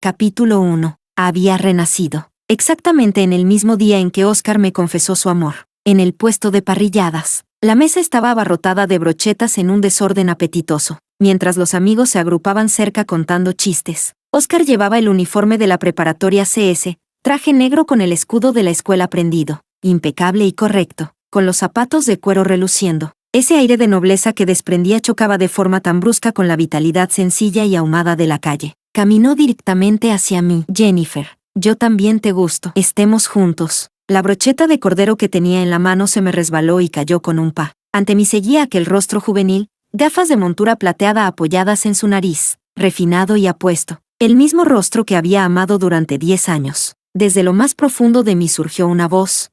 Capítulo 1. Había renacido. Exactamente en el mismo día en que Oscar me confesó su amor. En el puesto de parrilladas. La mesa estaba abarrotada de brochetas en un desorden apetitoso. Mientras los amigos se agrupaban cerca contando chistes. Oscar llevaba el uniforme de la preparatoria CS, traje negro con el escudo de la escuela prendido, impecable y correcto, con los zapatos de cuero reluciendo. Ese aire de nobleza que desprendía chocaba de forma tan brusca con la vitalidad sencilla y ahumada de la calle. Caminó directamente hacia mí. Jennifer, yo también te gusto. Estemos juntos. La brocheta de cordero que tenía en la mano se me resbaló y cayó con un pa. Ante mí seguía aquel rostro juvenil, gafas de montura plateada apoyadas en su nariz, refinado y apuesto. El mismo rostro que había amado durante 10 años. Desde lo más profundo de mí surgió una voz.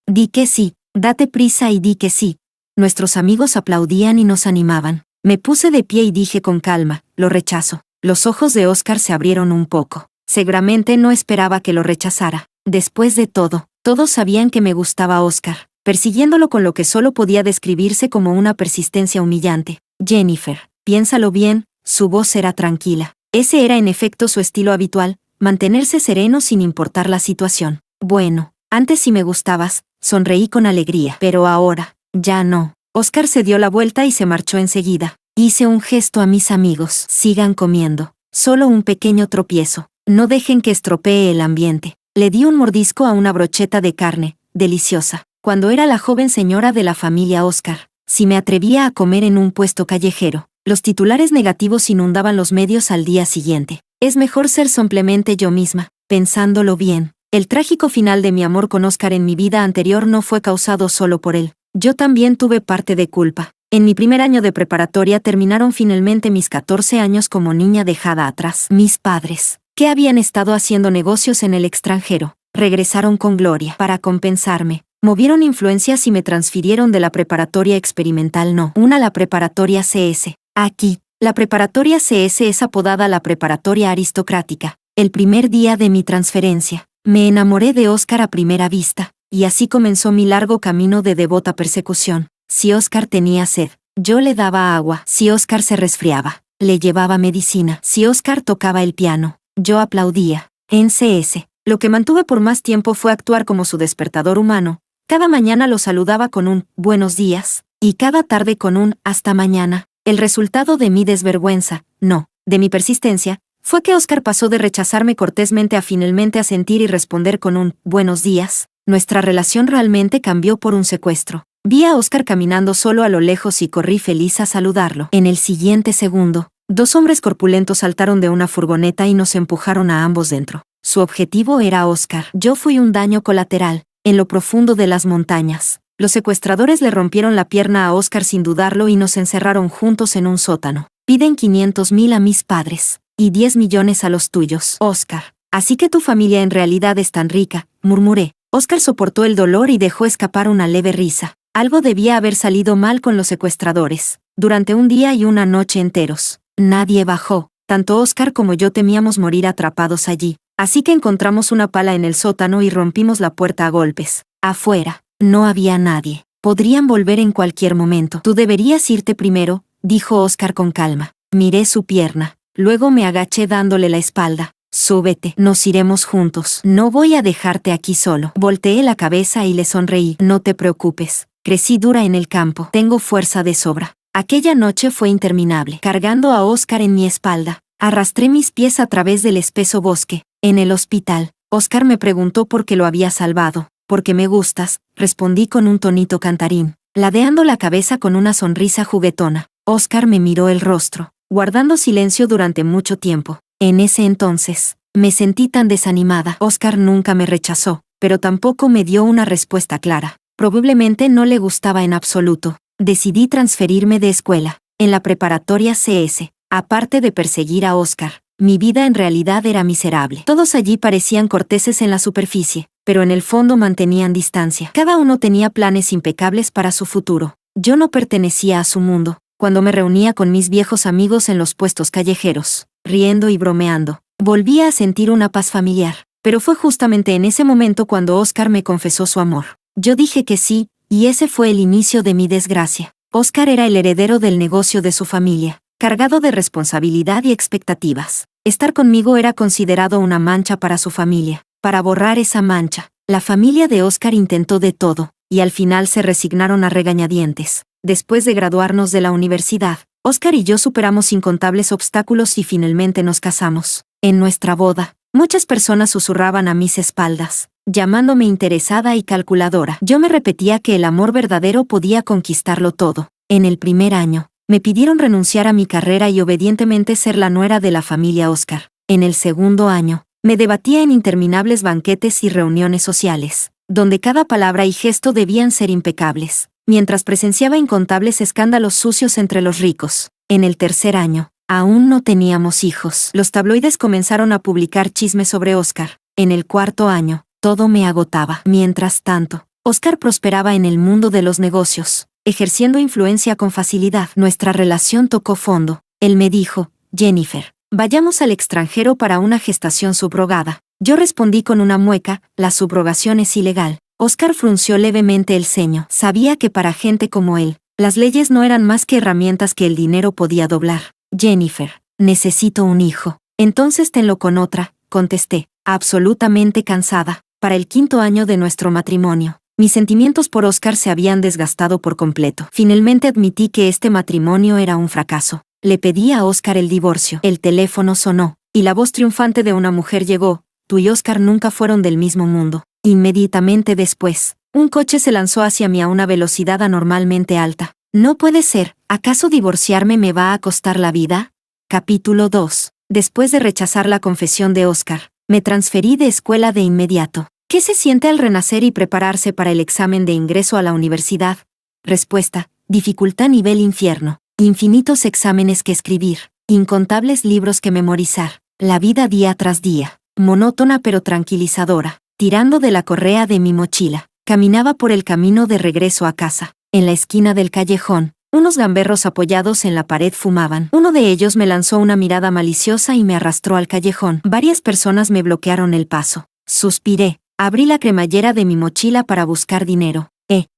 Di que sí, date prisa y di que sí. Nuestros amigos aplaudían y nos animaban. Me puse de pie y dije con calma, lo rechazo. Los ojos de Oscar se abrieron un poco. Seguramente no esperaba que lo rechazara. Después de todo, todos sabían que me gustaba Oscar, persiguiéndolo con lo que solo podía describirse como una persistencia humillante. Jennifer, piénsalo bien, su voz era tranquila. Ese era en efecto su estilo habitual, mantenerse sereno sin importar la situación. Bueno, antes sí me gustabas, sonreí con alegría, pero ahora, ya no. Oscar se dio la vuelta y se marchó enseguida. Hice un gesto a mis amigos. Sigan comiendo. Solo un pequeño tropiezo. No dejen que estropee el ambiente. Le di un mordisco a una brocheta de carne, deliciosa. Cuando era la joven señora de la familia Oscar, si me atrevía a comer en un puesto callejero, los titulares negativos inundaban los medios al día siguiente. Es mejor ser simplemente yo misma, pensándolo bien. El trágico final de mi amor con Oscar en mi vida anterior no fue causado solo por él. Yo también tuve parte de culpa. En mi primer año de preparatoria terminaron finalmente mis 14 años como niña dejada atrás. Mis padres, que habían estado haciendo negocios en el extranjero, regresaron con gloria. Para compensarme, movieron influencias y me transfirieron de la preparatoria experimental No. 1 a la preparatoria CS. Aquí, la preparatoria CS es apodada la preparatoria aristocrática. El primer día de mi transferencia, me enamoré de Oscar a primera vista, y así comenzó mi largo camino de devota persecución. Si Oscar tenía sed, yo le daba agua. Si Oscar se resfriaba, le llevaba medicina. Si Oscar tocaba el piano, yo aplaudía. En CS, lo que mantuve por más tiempo fue actuar como su despertador humano. Cada mañana lo saludaba con un buenos días, y cada tarde con un hasta mañana. El resultado de mi desvergüenza, no, de mi persistencia, fue que Oscar pasó de rechazarme cortésmente a finalmente asentir y responder con un buenos días. Nuestra relación realmente cambió por un secuestro. Vi a Oscar caminando solo a lo lejos y corrí feliz a saludarlo. En el siguiente segundo, 2 hombres corpulentos saltaron de una furgoneta y nos empujaron a ambos dentro. Su objetivo era Oscar. Yo fui un daño colateral, en lo profundo de las montañas. Los secuestradores le rompieron la pierna a Oscar sin dudarlo y nos encerraron juntos en un sótano. Piden 500,000 a mis padres, y 10 millones a los tuyos. Oscar, así que tu familia en realidad es tan rica, murmuré. Oscar soportó el dolor y dejó escapar una leve risa. Algo debía haber salido mal con los secuestradores. Durante un día y una noche enteros, nadie bajó. Tanto Oscar como yo temíamos morir atrapados allí. Así que encontramos una pala en el sótano y rompimos la puerta a golpes. Afuera, no había nadie. Podrían volver en cualquier momento. Tú deberías irte primero, dijo Oscar con calma. Miré su pierna. Luego me agaché dándole la espalda. Súbete, nos iremos juntos. No voy a dejarte aquí solo. Volteé la cabeza y le sonreí. No te preocupes. Crecí dura en el campo. Tengo fuerza de sobra. Aquella noche fue interminable. Cargando a Oscar en mi espalda, arrastré mis pies a través del espeso bosque. En el hospital, Oscar me preguntó por qué lo había salvado. Porque me gustas, respondí con un tonito cantarín, ladeando la cabeza con una sonrisa juguetona. Oscar me miró el rostro, guardando silencio durante mucho tiempo. En ese entonces, me sentí tan desanimada. Oscar nunca me rechazó, pero tampoco me dio una respuesta clara. Probablemente no le gustaba en absoluto. Decidí transferirme de escuela. En la preparatoria CS, aparte de perseguir a Oscar, mi vida en realidad era miserable. Todos allí parecían corteses en la superficie, pero en el fondo mantenían distancia. Cada uno tenía planes impecables para su futuro. Yo no pertenecía a su mundo. Cuando me reunía con mis viejos amigos en los puestos callejeros, riendo y bromeando, volvía a sentir una paz familiar. Pero fue justamente en ese momento cuando Oscar me confesó su amor. Yo dije que sí, y ese fue el inicio de mi desgracia. Oscar era el heredero del negocio de su familia, cargado de responsabilidad y expectativas. Estar conmigo era considerado una mancha para su familia. Para borrar esa mancha, la familia de Oscar intentó de todo, y al final se resignaron a regañadientes. Después de graduarnos de la universidad, Oscar y yo superamos incontables obstáculos y finalmente nos casamos. En nuestra boda, muchas personas susurraban a mis espaldas, llamándome interesada y calculadora. Yo me repetía que el amor verdadero podía conquistarlo todo. En el primer año, me pidieron renunciar a mi carrera y obedientemente ser la nuera de la familia Oscar. En el segundo año, me debatía en interminables banquetes y reuniones sociales, donde cada palabra y gesto debían ser impecables, mientras presenciaba incontables escándalos sucios entre los ricos. En el tercer año, aún no teníamos hijos. Los tabloides comenzaron a publicar chismes sobre Oscar. En el cuarto año, todo me agotaba. Mientras tanto, Oscar prosperaba en el mundo de los negocios, ejerciendo influencia con facilidad. Nuestra relación tocó fondo. Él me dijo: Jennifer, vayamos al extranjero para una gestación subrogada. Yo respondí con una mueca: la subrogación es ilegal. Oscar frunció levemente el ceño. Sabía que para gente como él, las leyes no eran más que herramientas que el dinero podía doblar. Jennifer, necesito un hijo. Entonces tenlo con otra, contesté, absolutamente cansada. Para el quinto año de nuestro matrimonio, mis sentimientos por Oscar se habían desgastado por completo. Finalmente admití que este matrimonio era un fracaso. Le pedí a Oscar el divorcio. El teléfono sonó, y la voz triunfante de una mujer llegó: tú y Oscar nunca fueron del mismo mundo. Inmediatamente después, un coche se lanzó hacia mí a una velocidad anormalmente alta. No puede ser, ¿acaso divorciarme me va a costar la vida? Capítulo 2. Después de rechazar la confesión de Oscar, me transferí de escuela de inmediato. ¿Qué se siente al renacer y prepararse para el examen de ingreso a la universidad? Respuesta: dificultad nivel infierno. Infinitos exámenes que escribir, incontables libros que memorizar, la vida día tras día, monótona pero tranquilizadora. Tirando de la correa de mi mochila, caminaba por el camino de regreso a casa. En la esquina del callejón, unos gamberros apoyados en la pared fumaban. Uno de ellos me lanzó una mirada maliciosa y me arrastró al callejón. Varias personas me bloquearon el paso. Suspiré, abrí la cremallera de mi mochila para buscar dinero.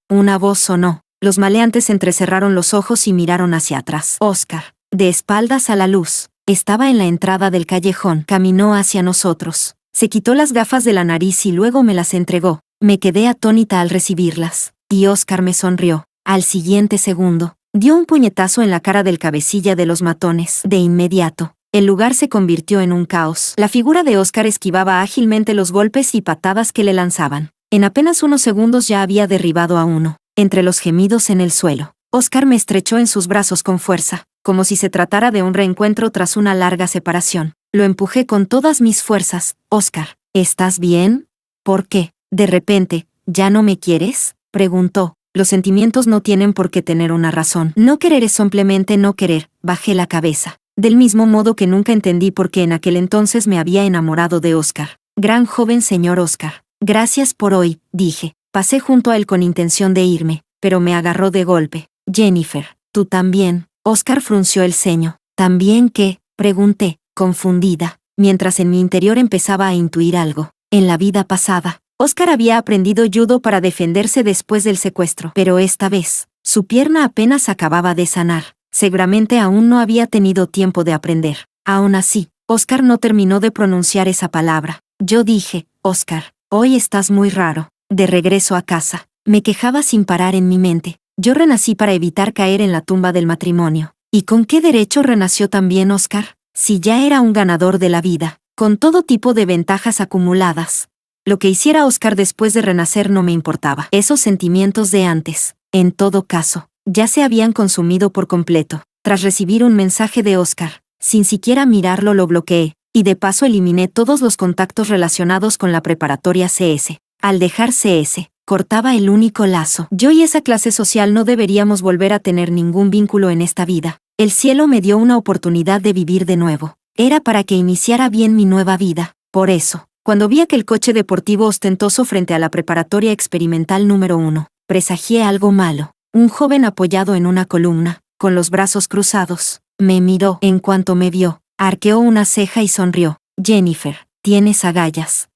Una voz sonó. Los maleantes entrecerraron los ojos y miraron hacia atrás. Oscar, de espaldas a la luz, estaba en la entrada del callejón. Caminó hacia nosotros. Se quitó las gafas de la nariz y luego me las entregó. Me quedé atónita al recibirlas, y Oscar me sonrió. Al siguiente segundo, dio un puñetazo en la cara del cabecilla de los matones. De inmediato, el lugar se convirtió en un caos. La figura de Oscar esquivaba ágilmente los golpes y patadas que le lanzaban. En apenas unos segundos ya había derribado a uno. Entre los gemidos en el suelo, Oscar me estrechó en sus brazos con fuerza, como si se tratara de un reencuentro tras una larga separación. Lo empujé con todas mis fuerzas. Oscar, ¿estás bien? ¿Por qué, de repente, ya no me quieres? Preguntó. Los sentimientos no tienen por qué tener una razón. No querer es simplemente no querer. Bajé la cabeza. Del mismo modo que nunca entendí por qué en aquel entonces me había enamorado de Oscar. Gran joven señor Oscar. Gracias por hoy, dije. Pasé junto a él con intención de irme, pero me agarró de golpe. Jennifer, tú también. Oscar frunció el ceño. ¿También qué? Pregunté, confundida, mientras en mi interior empezaba a intuir algo. En la vida pasada, Oscar había aprendido judo para defenderse después del secuestro, pero esta vez, su pierna apenas acababa de sanar. Seguramente aún no había tenido tiempo de aprender. Aún así, Oscar no terminó de pronunciar esa palabra. Yo dije: Oscar, hoy estás muy raro. De regreso a casa, me quejaba sin parar en mi mente. Yo renací para evitar caer en la tumba del matrimonio. ¿Y con qué derecho renació también Oscar? Si ya era un ganador de la vida, con todo tipo de ventajas acumuladas. Lo que hiciera Oscar después de renacer no me importaba. Esos sentimientos de antes, en todo caso, ya se habían consumido por completo. Tras recibir un mensaje de Oscar, sin siquiera mirarlo lo bloqueé, y de paso eliminé todos los contactos relacionados con la preparatoria CS. Al dejar CS, cortaba el único lazo. Yo y esa clase social no deberíamos volver a tener ningún vínculo en esta vida. El cielo me dio una oportunidad de vivir de nuevo. Era para que iniciara bien mi nueva vida. Por eso, cuando vi aquel coche deportivo ostentoso frente a la preparatoria experimental número 1, presagié algo malo. Un joven apoyado en una columna, con los brazos cruzados, me miró. En cuanto me vio, arqueó una ceja y sonrió. Jennifer, tienes agallas,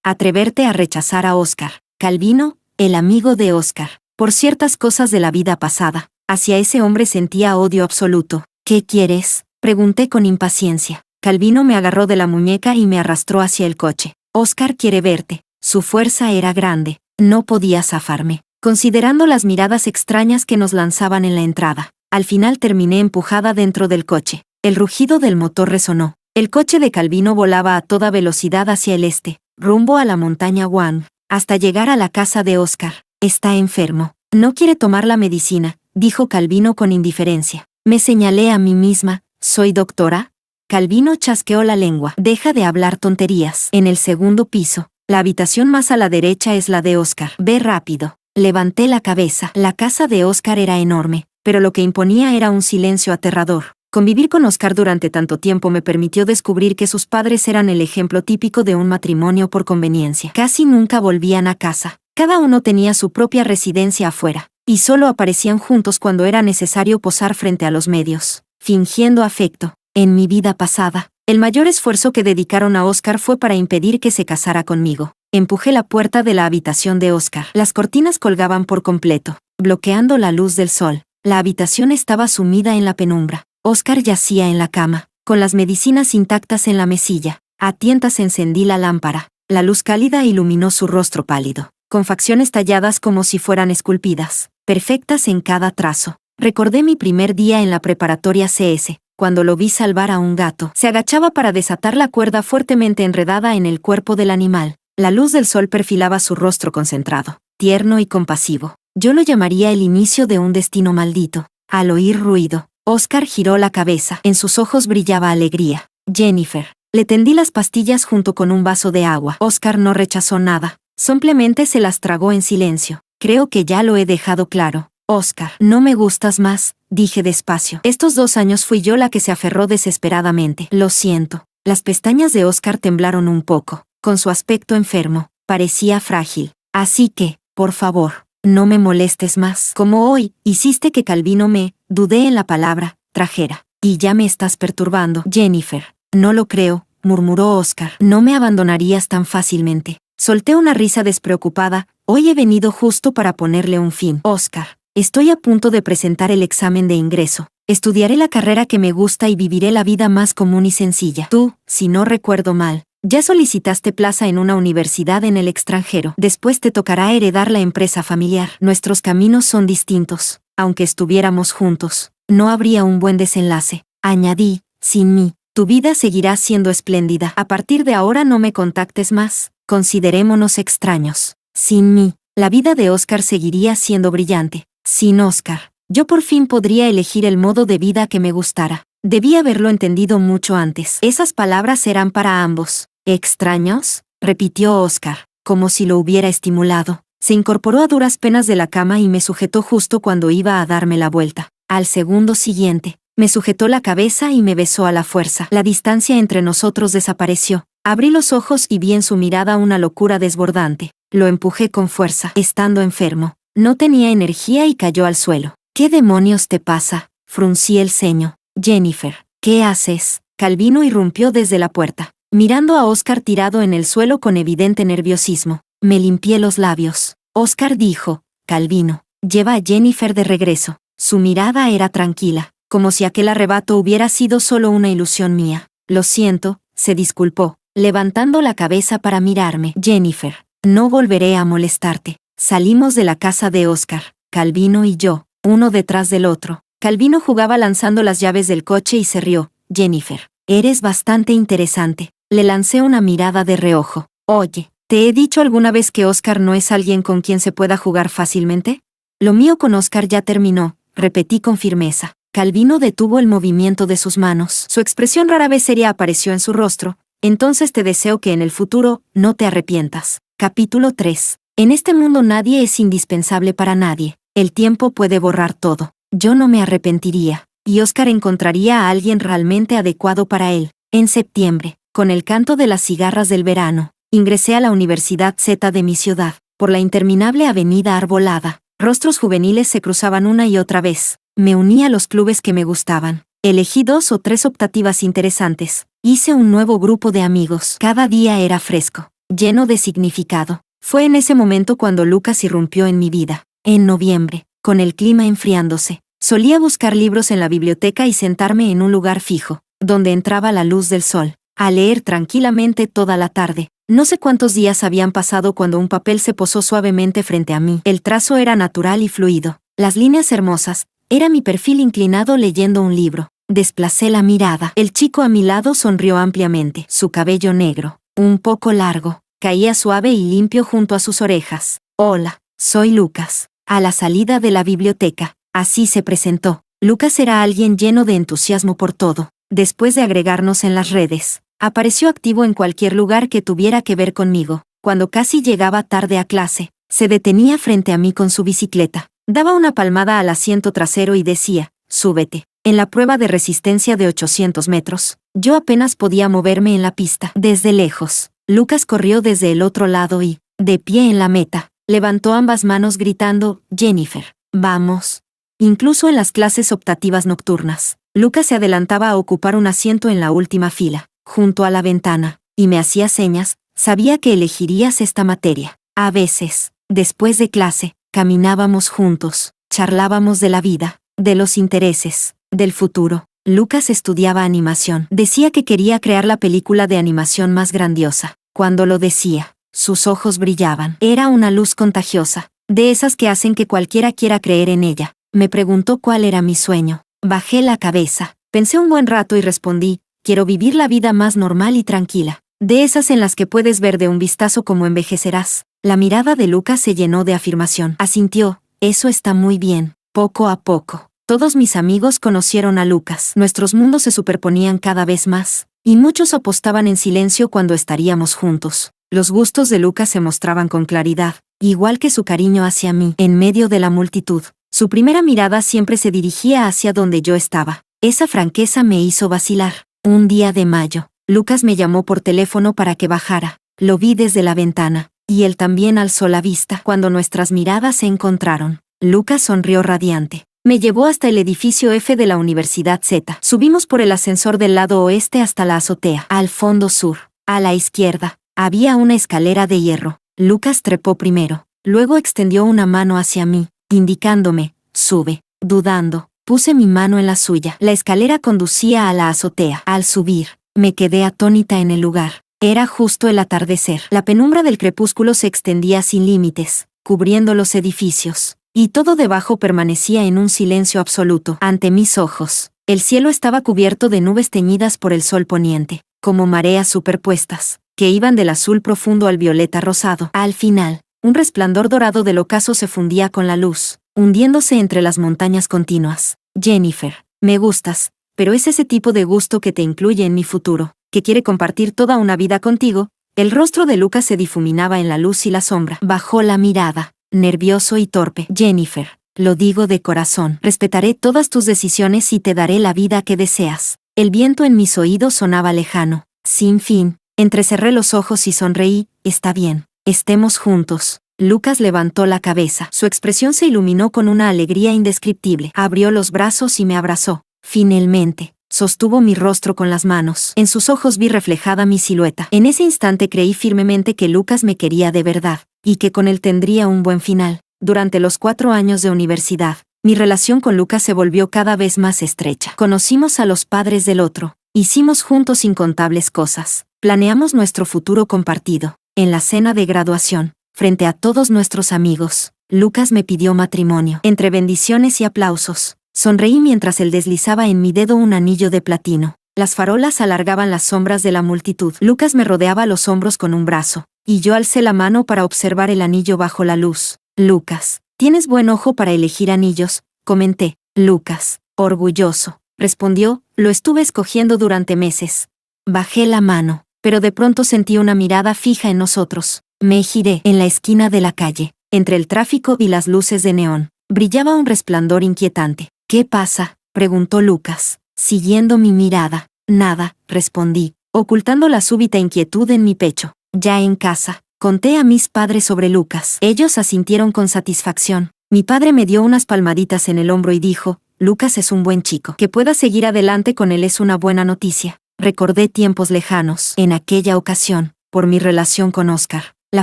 atreverte a rechazar a Oscar. Calvino, el amigo de Oscar. Por ciertas cosas de la vida pasada, hacia ese hombre sentía odio absoluto. ¿Qué quieres? Pregunté con impaciencia. Calvino me agarró de la muñeca y me arrastró hacia el coche. Oscar quiere verte. Su fuerza era grande. No podía zafarme. Considerando las miradas extrañas que nos lanzaban en la entrada, al final terminé empujada dentro del coche. El rugido del motor resonó. El coche de Calvino volaba a toda velocidad hacia el este, rumbo a la montaña Wang, hasta llegar a la casa de Oscar. Está enfermo. No quiere tomar la medicina, dijo Calvino con indiferencia. Me señalé a mí misma. ¿Soy doctora? Calvino chasqueó la lengua. Deja de hablar tonterías. En el segundo piso. La habitación más a la derecha es la de Oscar. Ve rápido. Levanté la cabeza. La casa de Oscar era enorme, pero lo que imponía era un silencio aterrador. Convivir con Oscar durante tanto tiempo me permitió descubrir que sus padres eran el ejemplo típico de un matrimonio por conveniencia. Casi nunca volvían a casa. Cada uno tenía su propia residencia afuera, y solo aparecían juntos cuando era necesario posar frente a los medios, fingiendo afecto. En mi vida pasada, el mayor esfuerzo que dedicaron a Oscar fue para impedir que se casara conmigo. Empujé la puerta de la habitación de Oscar. Las cortinas colgaban por completo, bloqueando la luz del sol. La habitación estaba sumida en la penumbra. Oscar yacía en la cama, con las medicinas intactas en la mesilla. A tientas encendí la lámpara. La luz cálida iluminó su rostro pálido, con facciones talladas como si fueran esculpidas, perfectas en cada trazo. Recordé mi primer día en la preparatoria CS, cuando lo vi salvar a un gato. Se agachaba para desatar la cuerda fuertemente enredada en el cuerpo del animal. La luz del sol perfilaba su rostro concentrado, tierno y compasivo. Yo lo llamaría el inicio de un destino maldito. Al oír ruido, Oscar giró la cabeza. En sus ojos brillaba alegría. Jennifer. Le tendí las pastillas junto con un vaso de agua. Oscar no rechazó nada. Simplemente se las tragó en silencio. Creo que ya lo he dejado claro. Oscar, no me gustas más, dije despacio. Estos 2 años fui yo la que se aferró desesperadamente. Lo siento. Las pestañas de Oscar temblaron un poco. Con su aspecto enfermo, parecía frágil. Así que, por favor, no me molestes más. Como hoy, hiciste que Calvino dudé en la palabra, trajera. Y ya me estás perturbando. Jennifer, no lo creo, murmuró Oscar. No me abandonarías tan fácilmente. Solté una risa despreocupada. Hoy he venido justo para ponerle un fin. Oscar, estoy a punto de presentar el examen de ingreso. Estudiaré la carrera que me gusta y viviré la vida más común y sencilla. Tú, si no recuerdo mal, ya solicitaste plaza en una universidad en el extranjero. Después te tocará heredar la empresa familiar. Nuestros caminos son distintos. Aunque estuviéramos juntos, no habría un buen desenlace. Añadí, sin mí, tu vida seguirá siendo espléndida. A partir de ahora no me contactes más. Considerémonos extraños. Sin mí, la vida de Oscar seguiría siendo brillante. Sin Oscar, yo por fin podría elegir el modo de vida que me gustara. Debí haberlo entendido mucho antes. Esas palabras eran para ambos. ¿Extraños?, repitió Oscar, como si lo hubiera estimulado. Se incorporó a duras penas de la cama y me sujetó justo cuando iba a darme la vuelta. Al segundo siguiente, me sujetó la cabeza y me besó a la fuerza. La distancia entre nosotros desapareció. Abrí los ojos y vi en su mirada una locura desbordante. Lo empujé con fuerza. Estando enfermo, no tenía energía y cayó al suelo. ¿Qué demonios te pasa?, fruncí el ceño. Jennifer, ¿qué haces? Calvino irrumpió desde la puerta, mirando a Oscar tirado en el suelo con evidente nerviosismo. Me limpié los labios. Oscar dijo, Calvino, lleva a Jennifer de regreso. Su mirada era tranquila, como si aquel arrebato hubiera sido solo una ilusión mía. Lo siento, se disculpó, levantando la cabeza para mirarme. Jennifer, no volveré a molestarte. Salimos de la casa de Oscar, Calvino y yo, uno detrás del otro. Calvino jugaba lanzando las llaves del coche y se rió. Jennifer, eres bastante interesante. Le lancé una mirada de reojo. Oye, ¿te he dicho alguna vez que Oscar no es alguien con quien se pueda jugar fácilmente? Lo mío con Oscar ya terminó, repetí con firmeza. Calvino detuvo el movimiento de sus manos. Su expresión rara vez seria apareció en su rostro. Entonces te deseo que en el futuro no te arrepientas. Capítulo 3. En este mundo nadie es indispensable para nadie. El tiempo puede borrar todo. Yo no me arrepentiría, y Oscar encontraría a alguien realmente adecuado para él. En septiembre, con el canto de las cigarras del verano, ingresé a la Universidad Z de mi ciudad. Por la interminable avenida arbolada, rostros juveniles se cruzaban una y otra vez. Me uní a los clubes que me gustaban. Elegí 2 o 3 optativas interesantes. Hice un nuevo grupo de amigos. Cada día era fresco, lleno de significado. Fue en ese momento cuando Lucas irrumpió en mi vida. En noviembre, con el clima enfriándose, solía buscar libros en la biblioteca y sentarme en un lugar fijo, donde entraba la luz del sol, a leer tranquilamente toda la tarde. No sé cuántos días habían pasado cuando un papel se posó suavemente frente a mí. El trazo era natural y fluido, las líneas hermosas. Era mi perfil inclinado leyendo un libro. Desplacé la mirada. El chico a mi lado sonrió ampliamente. Su cabello negro, un poco largo, caía suave y limpio junto a sus orejas. Hola, soy Lucas. A la salida de la biblioteca, así se presentó. Lucas era alguien lleno de entusiasmo por todo. Después de agregarnos en las redes, apareció activo en cualquier lugar que tuviera que ver conmigo. Cuando casi llegaba tarde a clase, se detenía frente a mí con su bicicleta. Daba una palmada al asiento trasero y decía, súbete. En la prueba de resistencia de 800 metros, yo apenas podía moverme en la pista. Desde lejos, Lucas corrió desde el otro lado y, de pie en la meta, levantó ambas manos gritando, Jennifer, vamos. Incluso en las clases optativas nocturnas, Lucas se adelantaba a ocupar un asiento en la última fila, junto a la ventana, y me hacía señas. Sabía que elegirías esta materia. A veces, después de clase, caminábamos juntos, charlábamos de la vida, de los intereses, del futuro. Lucas estudiaba animación. Decía que quería crear la película de animación más grandiosa. Cuando lo decía, sus ojos brillaban. Era una luz contagiosa, de esas que hacen que cualquiera quiera creer en ella. Me preguntó cuál era mi sueño. Bajé la cabeza, pensé un buen rato y respondí, quiero vivir la vida más normal y tranquila. De esas en las que puedes ver de un vistazo cómo envejecerás. La mirada de Lucas se llenó de afirmación. Asintió, eso está muy bien. Poco a poco, todos mis amigos conocieron a Lucas. Nuestros mundos se superponían cada vez más, y muchos apostaban en silencio cuando estaríamos juntos. Los gustos de Lucas se mostraban con claridad, igual que su cariño hacia mí. En medio de la multitud, su primera mirada siempre se dirigía hacia donde yo estaba. Esa franqueza me hizo vacilar. Un día de mayo, Lucas me llamó por teléfono para que bajara. Lo vi desde la ventana, y él también alzó la vista. Cuando nuestras miradas se encontraron, Lucas sonrió radiante. Me llevó hasta el edificio F de la Universidad Z. Subimos por el ascensor del lado oeste hasta la azotea. Al fondo sur, a la izquierda, había una escalera de hierro. Lucas trepó primero, luego extendió una mano hacia mí, indicándome, sube. Dudando, puse mi mano en la suya. La escalera conducía a la azotea. Al subir, me quedé atónita en el lugar. Era justo el atardecer. La penumbra del crepúsculo se extendía sin límites, cubriendo los edificios, y todo debajo permanecía en un silencio absoluto. Ante mis ojos, el cielo estaba cubierto de nubes teñidas por el sol poniente, como mareas superpuestas, que iban del azul profundo al violeta rosado. Al final, un resplandor dorado del ocaso se fundía con la luz, hundiéndose entre las montañas continuas. Jennifer, me gustas, pero es ese tipo de gusto que te incluye en mi futuro, que quiere compartir toda una vida contigo. El rostro de Lucas se difuminaba en la luz y la sombra. Bajó la mirada, nervioso y torpe. Jennifer, lo digo de corazón, respetaré todas tus decisiones y te daré la vida que deseas. El viento en mis oídos sonaba lejano, sin fin. Entrecerré los ojos y sonreí. Está bien, estemos juntos. Lucas levantó la cabeza. Su expresión se iluminó con una alegría indescriptible. Abrió los brazos y me abrazó. Finalmente, sostuvo mi rostro con las manos. En sus ojos vi reflejada mi silueta. En ese instante creí firmemente que Lucas me quería de verdad, y que con él tendría un buen final. Durante los 4 años de universidad, mi relación con Lucas se volvió cada vez más estrecha. Conocimos a los padres del otro. Hicimos juntos incontables cosas. Planeamos nuestro futuro compartido. En la cena de graduación, frente a todos nuestros amigos, Lucas me pidió matrimonio. Entre bendiciones y aplausos, sonreí mientras él deslizaba en mi dedo un anillo de platino. Las farolas alargaban las sombras de la multitud. Lucas me rodeaba los hombros con un brazo, y yo alcé la mano para observar el anillo bajo la luz. Lucas, tienes buen ojo para elegir anillos, comenté. Lucas, orgulloso, respondió, lo estuve escogiendo durante meses. Bajé la mano, pero de pronto sentí una mirada fija en nosotros. Me giré. En la esquina de la calle, entre el tráfico y las luces de neón, brillaba un resplandor inquietante. ¿Qué pasa?, preguntó Lucas, siguiendo mi mirada. Nada, respondí, ocultando la súbita inquietud en mi pecho. Ya en casa, conté a mis padres sobre Lucas. Ellos asintieron con satisfacción. Mi padre me dio unas palmaditas en el hombro y dijo, Lucas es un buen chico. Que pueda seguir adelante con él es una buena noticia. Recordé tiempos lejanos. En aquella ocasión, por mi relación con Oscar, la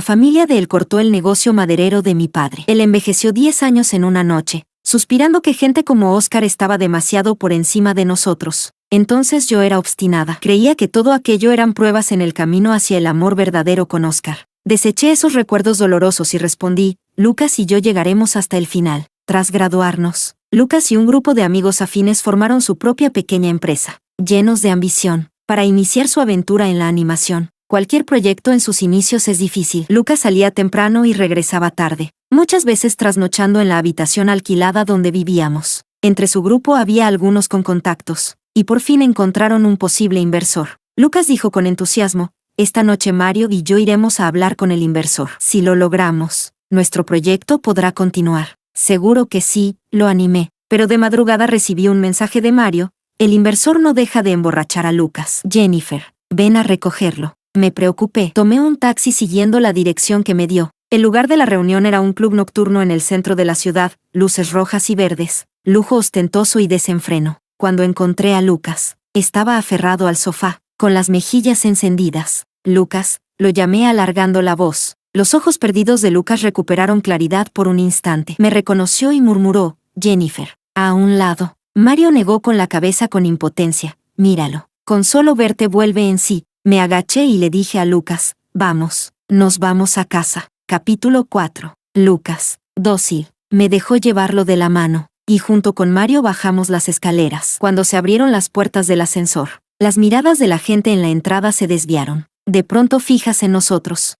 familia de él cortó el negocio maderero de mi padre. Él envejeció 10 años en una noche, suspirando que gente como Oscar estaba demasiado por encima de nosotros. Entonces yo era obstinada. Creía que todo aquello eran pruebas en el camino hacia el amor verdadero con Oscar. Deseché esos recuerdos dolorosos y respondí, Lucas y yo llegaremos hasta el final. Tras graduarnos, Lucas y un grupo de amigos afines formaron su propia pequeña empresa, llenos de ambición, para iniciar su aventura en la animación. Cualquier proyecto en sus inicios es difícil. Lucas salía temprano y regresaba tarde, muchas veces trasnochando en la habitación alquilada donde vivíamos. Entre su grupo había algunos con contactos, y por fin encontraron un posible inversor. Lucas dijo con entusiasmo, esta noche Mario y yo iremos a hablar con el inversor. Si lo logramos, nuestro proyecto podrá continuar. Seguro que sí, lo animé, pero de madrugada recibí un mensaje de Mario, el inversor no deja de emborrachar a Lucas. Jennifer, ven a recogerlo. Me preocupé. Tomé un taxi siguiendo la dirección que me dio. El lugar de la reunión era un club nocturno en el centro de la ciudad, luces rojas y verdes, lujo ostentoso y desenfreno. Cuando encontré a Lucas, estaba aferrado al sofá, con las mejillas encendidas. Lucas, lo llamé alargando la voz. Los ojos perdidos de Lucas recuperaron claridad por un instante. Me reconoció y murmuró, Jennifer. A un lado. Mario negó con la cabeza con impotencia. Míralo. Con solo verte vuelve en sí. Me agaché y le dije a Lucas, vamos, nos vamos a casa. Capítulo 4. Lucas, dócil, me dejó llevarlo de la mano, y junto con Mario bajamos las escaleras. Cuando se abrieron las puertas del ascensor, las miradas de la gente en la entrada se desviaron, de pronto fijas en nosotros.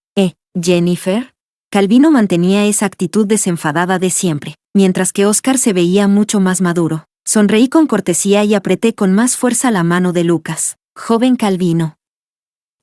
¿Jennifer? Calvino mantenía esa actitud desenfadada de siempre, mientras que Oscar se veía mucho más maduro. Sonreí con cortesía y apreté con más fuerza la mano de Lucas. Joven Calvino.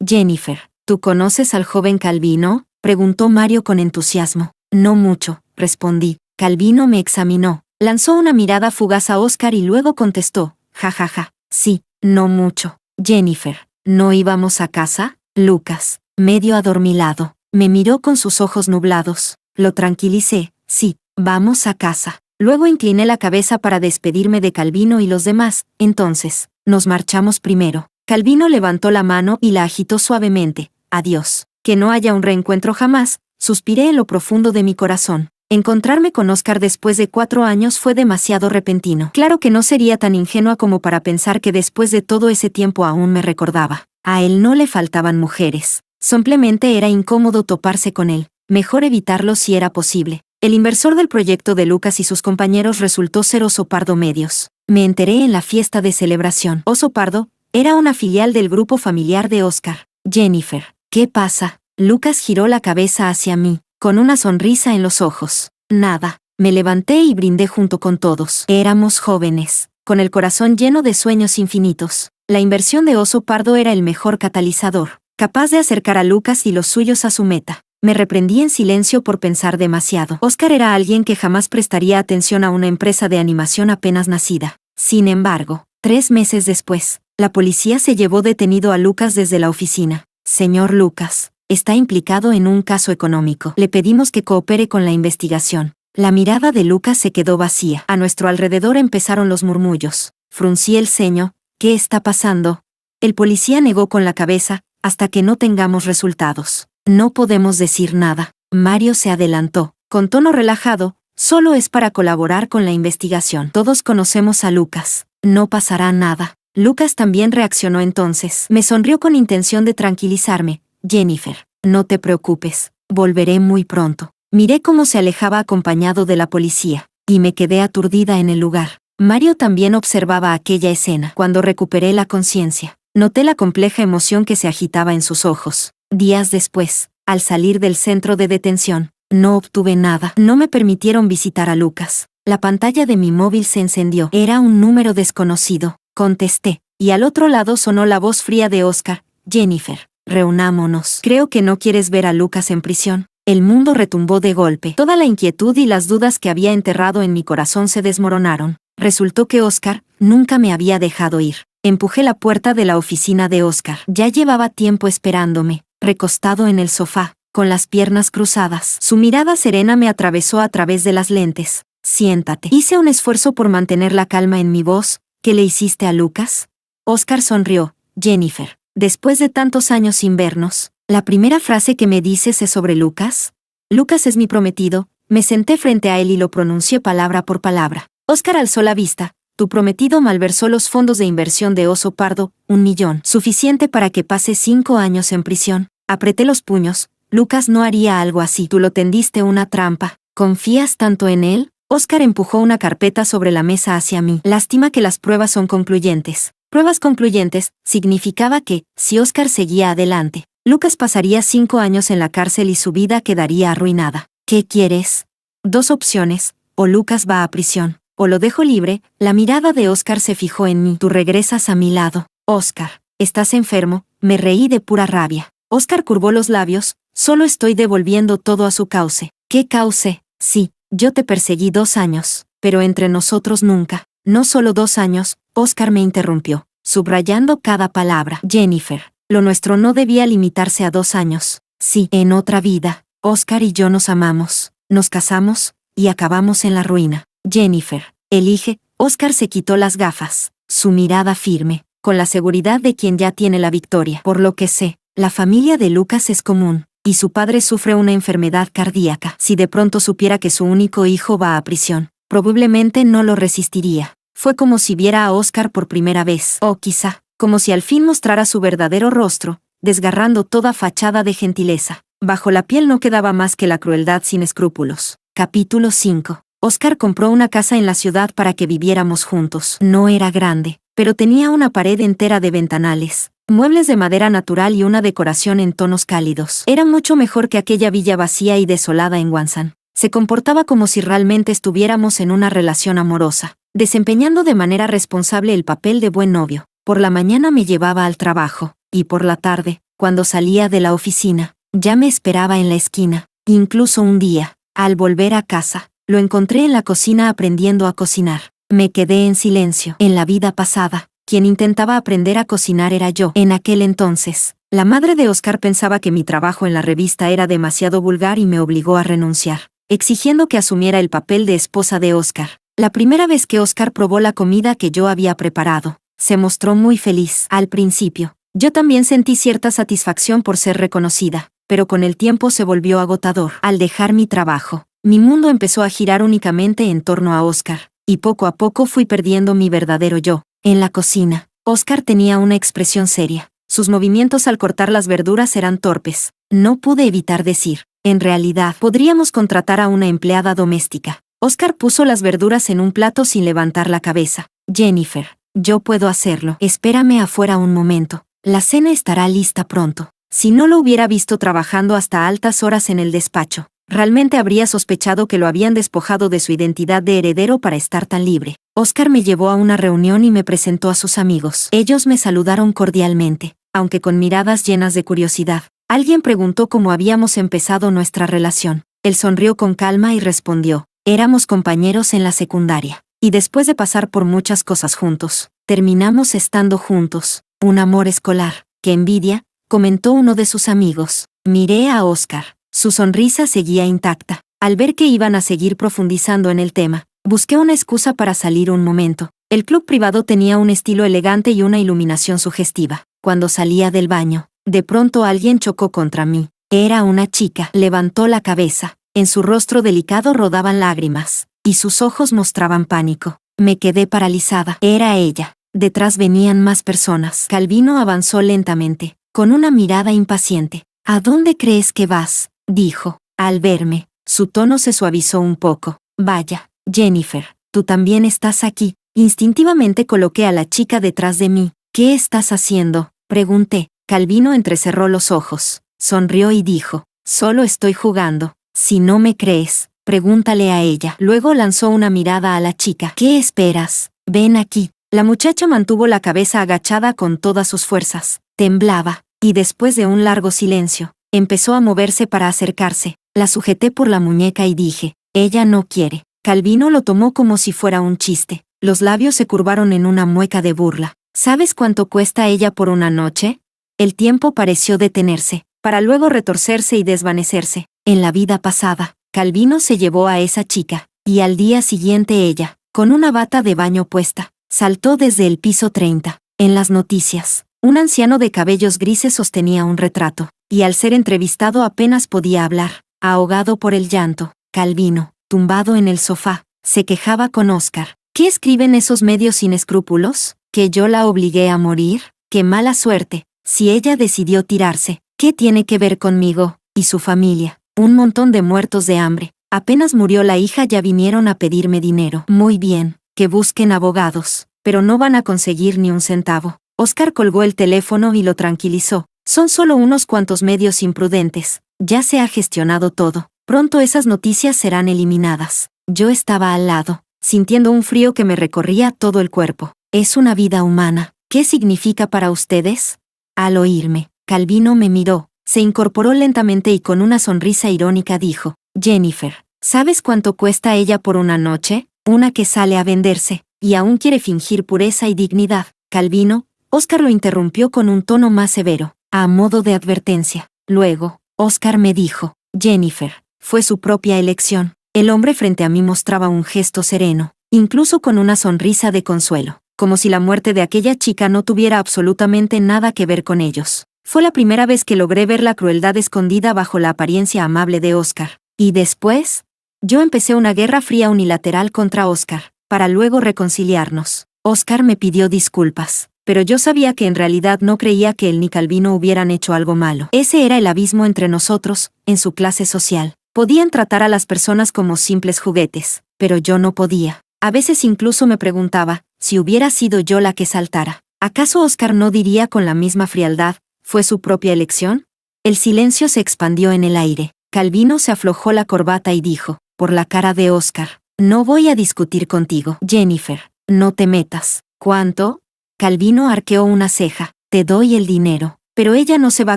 Jennifer, ¿tú conoces al joven Calvino? Preguntó Mario con entusiasmo. No mucho, respondí. Calvino me examinó, lanzó una mirada fugaz a Oscar y luego contestó, jajaja, sí, no mucho. Jennifer, ¿no íbamos a casa? Lucas, medio adormilado, me miró con sus ojos nublados. Lo tranquilicé, sí, vamos a casa. Luego incliné la cabeza para despedirme de Calvino y los demás. Entonces, nos marchamos primero. Calvino levantó la mano y la agitó suavemente. Adiós. Que no haya un reencuentro jamás, suspiré en lo profundo de mi corazón. Encontrarme con Oscar después de 4 años fue demasiado repentino. Claro que no sería tan ingenua como para pensar que después de todo ese tiempo aún me recordaba. A él no le faltaban mujeres. Simplemente era incómodo toparse con él. Mejor evitarlo si era posible. El inversor del proyecto de Lucas y sus compañeros resultó ser Oso Pardo Medios. Me enteré en la fiesta de celebración. Oso Pardo era una filial del grupo familiar de Oscar. Jennifer, ¿qué pasa? Lucas giró la cabeza hacia mí, con una sonrisa en los ojos. Nada. Me levanté y brindé junto con todos. Éramos jóvenes, con el corazón lleno de sueños infinitos. La inversión de Oso Pardo era el mejor catalizador, capaz de acercar a Lucas y los suyos a su meta. Me reprendí en silencio por pensar demasiado. Oscar era alguien que jamás prestaría atención a una empresa de animación apenas nacida. Sin embargo, 3 meses después, la policía se llevó detenido a Lucas desde la oficina. Señor Lucas, está implicado en un caso económico. Le pedimos que coopere con la investigación. La mirada de Lucas se quedó vacía. A nuestro alrededor empezaron los murmullos. Fruncí el ceño. ¿Qué está pasando? El policía negó con la cabeza, hasta que no tengamos resultados. No podemos decir nada. Mario se adelantó, con tono relajado, solo es para colaborar con la investigación. Todos conocemos a Lucas. No pasará nada. Lucas también reaccionó entonces. Me sonrió con intención de tranquilizarme. Jennifer, no te preocupes, volveré muy pronto. Miré cómo se alejaba acompañado de la policía, y me quedé aturdida en el lugar. Mario también observaba aquella escena. Cuando recuperé la conciencia, noté la compleja emoción que se agitaba en sus ojos. Días después, al salir del centro de detención, no obtuve nada. No me permitieron visitar a Lucas. La pantalla de mi móvil se encendió. Era un número desconocido. Contesté, y al otro lado sonó la voz fría de Oscar. Jennifer, reunámonos. Creo que no quieres ver a Lucas en prisión. El mundo retumbó de golpe. Toda la inquietud y las dudas que había enterrado en mi corazón se desmoronaron. Resultó que Oscar nunca me había dejado ir. Empujé la puerta de la oficina de Oscar. Ya llevaba tiempo esperándome, recostado en el sofá, con las piernas cruzadas. Su mirada serena me atravesó a través de las lentes. Siéntate. Hice un esfuerzo por mantener la calma en mi voz. ¿Qué le hiciste a Lucas? Oscar sonrió. Jennifer, después de tantos años sin vernos, ¿la primera frase que me dices es sobre Lucas? Lucas es mi prometido. Me senté frente a él y lo pronuncié palabra por palabra. Oscar alzó la vista, Tu prometido malversó los fondos de inversión de Oso Pardo, 1 millón, suficiente para que pase 5 años en prisión. Apreté los puños. Lucas no haría algo así. Tú lo tendiste una trampa. ¿Confías tanto en él? Oscar empujó una carpeta sobre la mesa hacia mí. Lástima que las pruebas son concluyentes. Pruebas concluyentes significaba que, si Oscar seguía adelante, Lucas pasaría 5 años en la cárcel y su vida quedaría arruinada. ¿Qué quieres? 2 opciones. O Lucas va a prisión, o lo dejo libre. La mirada de Oscar se fijó en mí. Tú regresas a mi lado. Oscar, ¿estás enfermo? Me reí de pura rabia. Oscar curvó los labios. Solo estoy devolviendo todo a su cauce. ¿Qué cauce? Sí, yo te perseguí 2 años, pero entre nosotros nunca. No solo 2 años, Oscar me interrumpió, subrayando cada palabra. Jennifer, lo nuestro no debía limitarse a 2 años. Sí, en otra vida, Oscar y yo nos amamos, nos casamos, y acabamos en la ruina. Jennifer, elige. Oscar se quitó las gafas, su mirada firme, con la seguridad de quien ya tiene la victoria. Por lo que sé, la familia de Lucas es común, y su padre sufre una enfermedad cardíaca. Si de pronto supiera que su único hijo va a prisión, probablemente no lo resistiría. Fue como si viera a Oscar por primera vez, o quizá, como si al fin mostrara su verdadero rostro, desgarrando toda fachada de gentileza. Bajo la piel no quedaba más que la crueldad sin escrúpulos. Capítulo 5. Oscar compró una casa en la ciudad para que viviéramos juntos. No era grande, pero tenía una pared entera de ventanales, muebles de madera natural y una decoración en tonos cálidos. Era mucho mejor que aquella villa vacía y desolada en Wansan. Se comportaba como si realmente estuviéramos en una relación amorosa, desempeñando de manera responsable el papel de buen novio. Por la mañana me llevaba al trabajo, y por la tarde, cuando salía de la oficina, ya me esperaba en la esquina. Incluso un día, al volver a casa, lo encontré en la cocina aprendiendo a cocinar. Me quedé en silencio. En la vida pasada, quien intentaba aprender a cocinar era yo. En aquel entonces, la madre de Oscar pensaba que mi trabajo en la revista era demasiado vulgar y me obligó a renunciar, exigiendo que asumiera el papel de esposa de Oscar. La primera vez que Oscar probó la comida que yo había preparado, se mostró muy feliz. Al principio, yo también sentí cierta satisfacción por ser reconocida, pero con el tiempo se volvió agotador. Al dejar mi trabajo, mi mundo empezó a girar únicamente en torno a Oscar, y poco a poco fui perdiendo mi verdadero yo. En la cocina, Oscar tenía una expresión seria. Sus movimientos al cortar las verduras eran torpes. No pude evitar decir, en realidad, podríamos contratar a una empleada doméstica. Oscar puso las verduras en un plato sin levantar la cabeza. Jennifer, yo puedo hacerlo. Espérame afuera un momento. La cena estará lista pronto. Si no lo hubiera visto trabajando hasta altas horas en el despacho, realmente habría sospechado que lo habían despojado de su identidad de heredero para estar tan libre. Oscar me llevó a una reunión y me presentó a sus amigos. Ellos me saludaron cordialmente, aunque con miradas llenas de curiosidad. Alguien preguntó cómo habíamos empezado nuestra relación. Él sonrió con calma y respondió, éramos compañeros en la secundaria, y después de pasar por muchas cosas juntos, terminamos estando juntos. Un amor escolar. ¡Qué envidia!, comentó uno de sus amigos. Miré a Oscar. Su sonrisa seguía intacta. Al ver que iban a seguir profundizando en el tema, busqué una excusa para salir un momento. El club privado tenía un estilo elegante y una iluminación sugestiva. Cuando salía del baño, de pronto alguien chocó contra mí. Era una chica. Levantó la cabeza. En su rostro delicado rodaban lágrimas, y sus ojos mostraban pánico. Me quedé paralizada. Era ella. Detrás venían más personas. Calvino avanzó lentamente, con una mirada impaciente. ¿A dónde crees que vas?, dijo. Al verme, su tono se suavizó un poco. Vaya, Jennifer, tú también estás aquí. Instintivamente coloqué a la chica detrás de mí. ¿Qué estás haciendo?, pregunté. Calvino entrecerró los ojos, sonrió y dijo, solo estoy jugando. Si no me crees, pregúntale a ella. Luego lanzó una mirada a la chica. ¿Qué esperas? Ven aquí. La muchacha mantuvo la cabeza agachada con todas sus fuerzas. Temblaba, y después de un largo silencio, empezó a moverse para acercarse. La sujeté por la muñeca y dije, ella no quiere. Calvino lo tomó como si fuera un chiste. Los labios se curvaron en una mueca de burla. ¿Sabes cuánto cuesta ella por una noche? El tiempo pareció detenerse, para luego retorcerse y desvanecerse. En la vida pasada, Calvino se llevó a esa chica, y al día siguiente ella, con una bata de baño puesta, saltó desde el piso 30. En las noticias, un anciano de cabellos grises sostenía un retrato, y al ser entrevistado apenas podía hablar, ahogado por el llanto. Calvino, tumbado en el sofá, se quejaba con Oscar. ¿Qué escriben esos medios sin escrúpulos? ¿Que yo la obligué a morir? ¡Qué mala suerte! Si ella decidió tirarse, ¿qué tiene que ver conmigo y su familia? Un montón de muertos de hambre. Apenas murió la hija ya vinieron a pedirme dinero. Muy bien, que busquen abogados, pero no van a conseguir ni un centavo. Oscar colgó el teléfono y lo tranquilizó. Son solo unos cuantos medios imprudentes. Ya se ha gestionado todo. Pronto esas noticias serán eliminadas. Yo estaba al lado, sintiendo un frío que me recorría todo el cuerpo. Es una vida humana. ¿Qué significa para ustedes? Al oírme, Calvino me miró, se incorporó lentamente y con una sonrisa irónica dijo: Jennifer, ¿sabes cuánto cuesta ella por una noche? Una que sale a venderse, y aún quiere fingir pureza y dignidad. Calvino, Oscar lo interrumpió con un tono más severo, a modo de advertencia. Luego, Oscar me dijo: Jennifer, fue su propia elección. El hombre frente a mí mostraba un gesto sereno, incluso con una sonrisa de consuelo, como si la muerte de aquella chica no tuviera absolutamente nada que ver con ellos. Fue la primera vez que logré ver la crueldad escondida bajo la apariencia amable de Oscar. Y después, yo empecé una guerra fría unilateral contra Oscar, para luego reconciliarnos. Oscar me pidió disculpas, pero yo sabía que en realidad no creía que él ni Calvino hubieran hecho algo malo. Ese era el abismo entre nosotros, en su clase social. Podían tratar a las personas como simples juguetes, pero yo no podía. A veces incluso me preguntaba, si hubiera sido yo la que saltara, ¿acaso Oscar no diría con la misma frialdad: ¿fue su propia elección? El silencio se expandió en el aire. Calvino se aflojó la corbata y dijo, por la cara de Oscar: no voy a discutir contigo. Jennifer, no te metas. ¿Cuánto? Calvino arqueó una ceja. Te doy el dinero. Pero ella no se va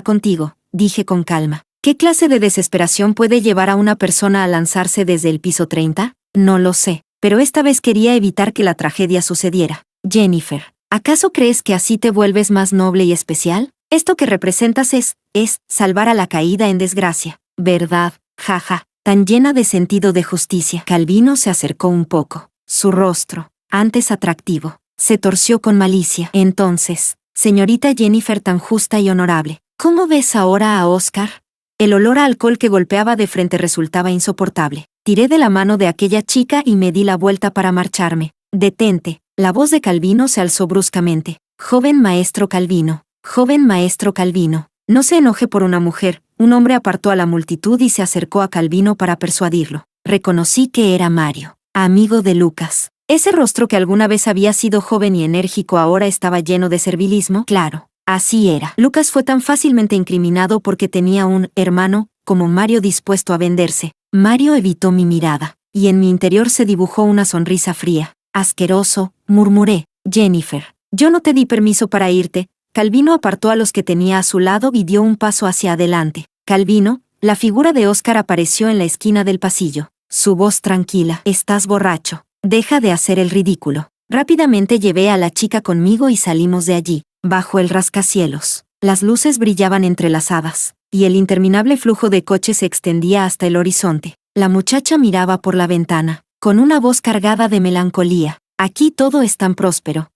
contigo, dije con calma. ¿Qué clase de desesperación puede llevar a una persona a lanzarse desde el piso 30? No lo sé, pero esta vez quería evitar que la tragedia sucediera. Jennifer, ¿acaso crees que así te vuelves más noble y especial? Esto que representas es salvar a la caída en desgracia, ¿verdad? Jaja, tan llena de sentido de justicia. Calvino se acercó un poco. Su rostro, antes atractivo, se torció con malicia. Entonces, señorita Jennifer tan justa y honorable, ¿cómo ves ahora a Oscar? El olor a alcohol que golpeaba de frente resultaba insoportable. Tiré de la mano de aquella chica y me di la vuelta para marcharme. Detente. La voz de Calvino se alzó bruscamente. Joven maestro Calvino, no se enoje por una mujer. Un hombre apartó a la multitud y se acercó a Calvino para persuadirlo. Reconocí que era Mario, amigo de Lucas. Ese rostro que alguna vez había sido joven y enérgico ahora estaba lleno de servilismo. Claro, así era. Lucas fue tan fácilmente incriminado porque tenía un hermano como Mario dispuesto a venderse. Mario evitó mi mirada, y en mi interior se dibujó una sonrisa fría. Asqueroso, murmuré. Jennifer, yo no te di permiso para irte. Calvino apartó a los que tenía a su lado y dio un paso hacia adelante. Calvino, la figura de Oscar apareció en la esquina del pasillo. Su voz tranquila. Estás borracho. Deja de hacer el ridículo. Rápidamente llevé a la chica conmigo y salimos de allí. Bajo el rascacielos, las luces brillaban entrelazadas, y el interminable flujo de coches se extendía hasta el horizonte. La muchacha miraba por la ventana, con una voz cargada de melancolía. Aquí todo es tan próspero.